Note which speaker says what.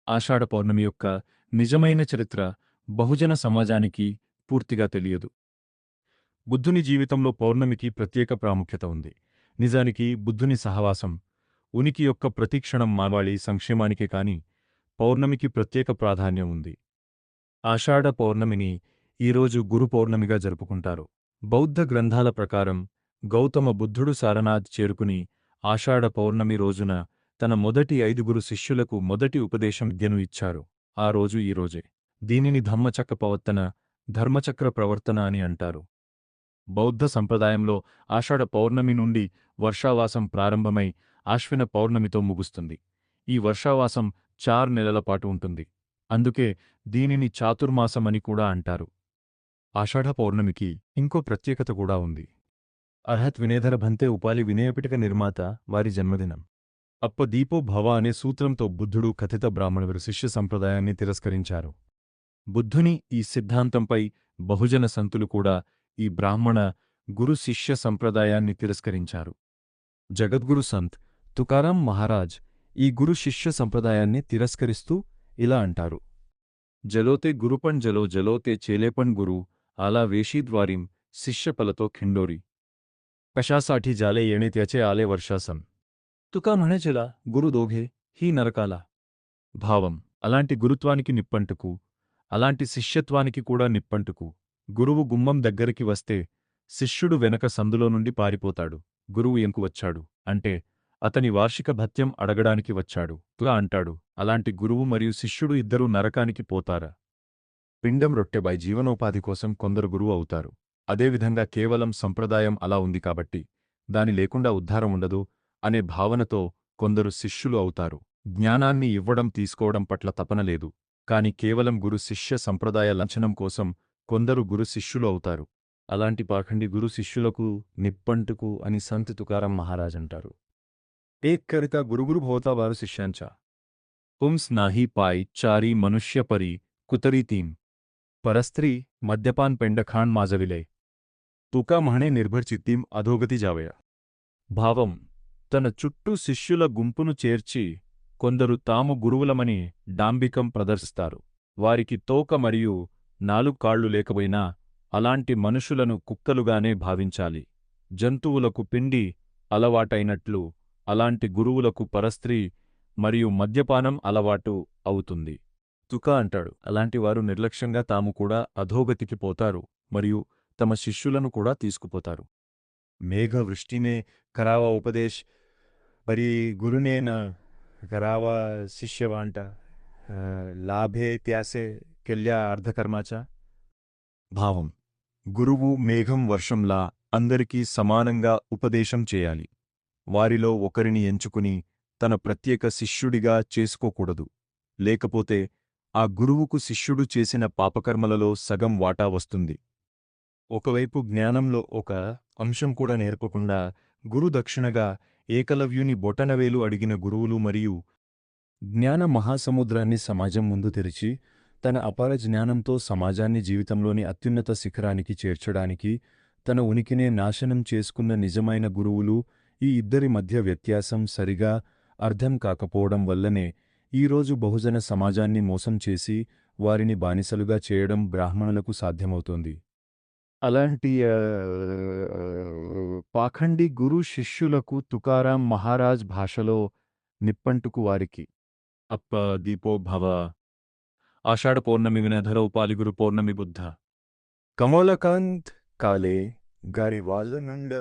Speaker 1: ఆషాఢ పౌర్ణమి యొక్క నిజమైన చరిత్ర బహుజన సమాజానికి పూర్తిగా తెలియదు. బుద్ధుని జీవితంలో పౌర్ణమికి ప్రత్యేక ప్రాముఖ్యత ఉంది. నిజానికి బుద్ధుని సహవాసం, ఉనికి యొక్క ప్రతిక్షణం మానవాళి సంక్షేమానికే కాని పౌర్ణమికి ప్రత్యేక ప్రాధాన్యం ఉంది. ఆషాఢ పౌర్ణమిని ఈరోజు గురు పౌర్ణమిగా జరుపుకుంటారు. బౌద్ధ గ్రంథాల ప్రకారం గౌతమ బుద్ధుడు సారనాథ్ చేరుకుని ఆషాఢ పౌర్ణమి రోజున తన మొదటి 5 శిష్యులకు మొదటి ఉపదేశం విద్యను ఇచ్చారు. ఆ రోజు ఈరోజే. దీనిని ధమ్మచక్ర ప్రవర్తన, ధర్మచక్ర ప్రవర్తన అని అంటారు. బౌద్ధ సంప్రదాయంలో ఆషాఢ పౌర్ణమి నుండి వర్షావాసం ప్రారంభమై ఆశ్విన పౌర్ణమితో ముగుస్తుంది. ఈ వర్షావాసం 4 నెలల పాటు ఉంటుంది. అందుకే దీనిని చాతుర్మాసమని కూడా అంటారు. ఆషాఢ పౌర్ణమికి ఇంకో ప్రత్యేకత కూడా ఉంది. అర్హత్ వినేధర భంతే ఉపాలి వినయపిటక నిర్మాత వారి జన్మదినం. అప్ప దీపో భవ అనే సూత్రంతో బుద్ధుడు కథిత బ్రాహ్మణుల శిష్య సంప్రదాయాన్ని తిరస్కరించారు. బుద్ధుని ఈ సిద్ధాంతంపై బహుజన సంతులు కూడా ఈ బ్రాహ్మణ గురు శిష్య సంప్రదాయాన్ని తిరస్కరించారు. జగద్గురు సంత్ తుకారాం మహారాజ్ ఈ గురు శిష్య సంప్రదాయాన్ని తిరస్కరిస్తూ ఇలా అంటారు: జలోతే గురుపణ్ జలో జలోతే చేలేపణ్ గురు ఆలా వేషీద్వారీం శిష్యపలతో ఖిండోరి कशासाठी जाले येणे त्याचे आले वर्षासन. తుకా म्हणायచేలా గురు దోఘే హీ నరకాల. భావం: అలాంటి గురుత్వానికి నిప్పంటుకు, అలాంటి శిష్యత్వానికి కూడా నిప్పంటుకు. గురువు గుమ్మం దగ్గరికి వస్తే శిష్యుడు వెనక సందులో నుండి పారిపోతాడు. గురువు ఎంకు వచ్చాడు అంటే అతని వార్షిక భత్యం అడగడానికి వచ్చాడు తుగా అంటాడు. అలాంటి గురువు మరియు శిష్యుడు ఇద్దరూ నరకానికి పోతారా? పిండం రొట్టెపై జీవనోపాధి కోసం కొందరు గురువు అవుతారు. అదేవిధంగా కేవలం సంప్రదాయం అలా ఉంది కాబట్టి దాని లేకుండా ఉద్ధారం ఉండదు అనే భావనతో కొందరు శిష్యులు అవుతారు. జ్ఞానాన్ని ఇవ్వడం తీసుకోవడం పట్ల తపన లేదు, కాని కేవలం గురు శిష్య సంప్రదాయ లంఛనం కోసం కొందరు గురు శిష్యులు అవుతారు. అలాంటి పాఖండి గురు శిష్యులకు నిప్పంటుకు అని సంత్ తుకారాం మహారాజ్ అంటారు. ఏక్ కరితా గురుగురు భోతా వారు శిష్యాంచా పుంస్ నాహీ పాయ్ చారీ మనుష్యపరి కుతరీతీం परस्त्री मद्यपान पेंडखाण माजविले. तुका म्हणे నిర్భర్చిత్తిం అధోగతి జావయ. భావం: తన చుట్టూ శిష్యుల గుంపును చేర్చి కొందరు తాము గురువులమని డాంబికం ప్రదర్శిస్తారు. వారికి తోక మరియు 4 కాళ్లు లేకపోయినా అలాంటి మనుషులను కుక్కలుగానే భావించాలి. జంతువులకు పిండి అలవాటైనట్లు అలాంటి గురువులకు పరస్త్రీ మరియు మద్యపానం అలవాటు అవుతుంది. తుకా అంటాడు, అలాంటి వారు నిర్లక్ష్యంగా తాము కూడా అధోగతికి పోతారు మరియు తమ శిష్యులను కూడా తీసుకుపోతారు. మేఘ వృష్టినే కరావా ఉపదేశ్ పరి గురునేన కరావా శిష్యవాంట లాభే త్యాసే కెల్యా అర్ధకర్మాచ. భావం: గురువు మేఘం వర్షంలా అందరికీ సమానంగా ఉపదేశం చేయాలి. వారిలో ఒకరిని ఎంచుకుని తన ప్రత్యేక శిష్యుడిగా చేసుకోకూడదు. లేకపోతే ఆ గురువుకు శిష్యుడు చేసిన పాపకర్మలలో సగం వాటా వస్తుంది. ఒకవైపు జ్ఞానంలో ఒక అంశం కూడా నేర్పకుండా గురు దక్షిణగా ఏకలవ్యుని బొటనవేలు అడిగిన గురువులు మరియు జ్ఞాన మహాసముద్రాన్ని సమాజం ముందు తెరిచి తన అపార జ్ఞానంతో సమాజాన్ని జీవితంలోని అత్యున్నత శిఖరానికి చేర్చడానికి తన ఉనికినే నాశనం చేసుకున్న నిజమైన గురువులు, ఈ ఇద్దరి మధ్య వ్యత్యాసం సరిగా అర్థం కాకపోవడం వల్లనే ఈరోజు బహుజన సమాజాన్ని మోసం చేసి వారిని బానిసలుగా చేయడం బ్రాహ్మణులకు సాధ్యమవుతోంది. అలాంటి పాఖండి గురు శిష్యులకు తుకారాం మహారాజ్ భాషలో నిప్పంటుకు వారికి అప్ప దీపో భవ. ఆషాఢ పౌర్ణమి వినధర ఉపాలి గురు పౌర్ణమి బుద్ధ కమలకాంత్ కాలే గారి వాళ్ళ నుండ